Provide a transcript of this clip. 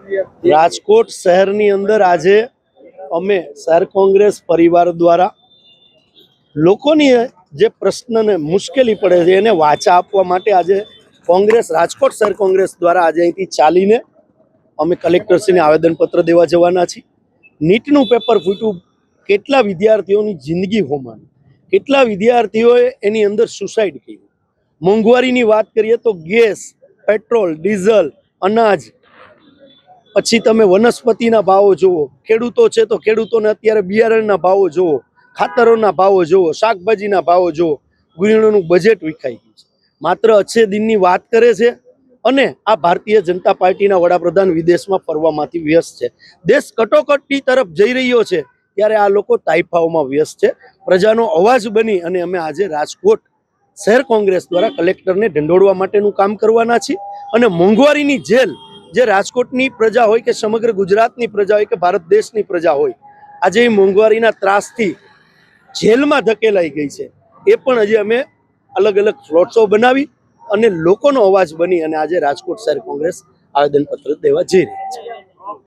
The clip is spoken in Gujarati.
રાજકોટ શહેરની અંદર આજે અમે શહેર કોંગ્રેસ પરિવાર દ્વારા લોકોની જે પ્રશ્નને મુશ્કેલી પડે છે એને વાચા આપવા માટે આજે કોંગ્રેસ રાજકોટ શહેર કોંગ્રેસ દ્વારા આજે અહીંથી ચાલીને અમે કલેક્ટરશ્રીને આવેદનપત્ર દેવા જવાના છીએ। નીટનું પેપર ફૂટ્યું, કેટલા વિદ્યાર્થીઓની જિંદગી હોમાણી, કેટલા વિદ્યાર્થીઓએ એની અંદર સુસાઇડ કર્યું। મોંઘવારીની વાત કરીએ તો ગેસ, પેટ્રોલ, ડીઝલ, અનાજ, પછી તમે વનસ્પતિના ભાવો જુઓ, ખેડૂતો છે તો ખેડૂતોને અત્યારે બિયારણના ભાવો જુઓ, ખાતરોના ભાવો જુઓ, શાકભાજીના ભાવો જુઓ, ગૃહિણીઓનું બજેટ વિખાઈ ગયું છે। માત્ર અચ્છે દિનની વાત કરે છે અને આ ભારતીય જનતા પાર્ટીના વડાપ્રધાન વિદેશમાં ફરવામાંથી વ્યસ્ત છે। દેશ કટોકટી તરફ જઈ રહ્યો છે ત્યારે આ લોકો તાઇફાઓમાં વ્યસ્ત છે। પ્રજાનો અવાજ બની અને અમે આજે રાજકોટ શહેર કોંગ્રેસ દ્વારા કલેક્ટરને ઢંઢોળવા માટેનું કામ કરવાના છીએ અને મોંઘવારીની જેલ જે રાજકોટની પ્રજા હોય કે સમગ્ર ગુજરાતની પ્રજા હોય કે ભારત દેશની પ્રજા હોય, આજે એ મોંઘવારીના ત્રાસથી જેલમાં ધકેલાઈ ગઈ છે। એ પણ હજી અમે અલગ અલગ ફ્લોટ શો બનાવી અને લોકોનો અવાજ બની અને આજે રાજકોટ શહેર કોંગ્રેસ આવેદનપત્ર દેવા જઈ રહી છે।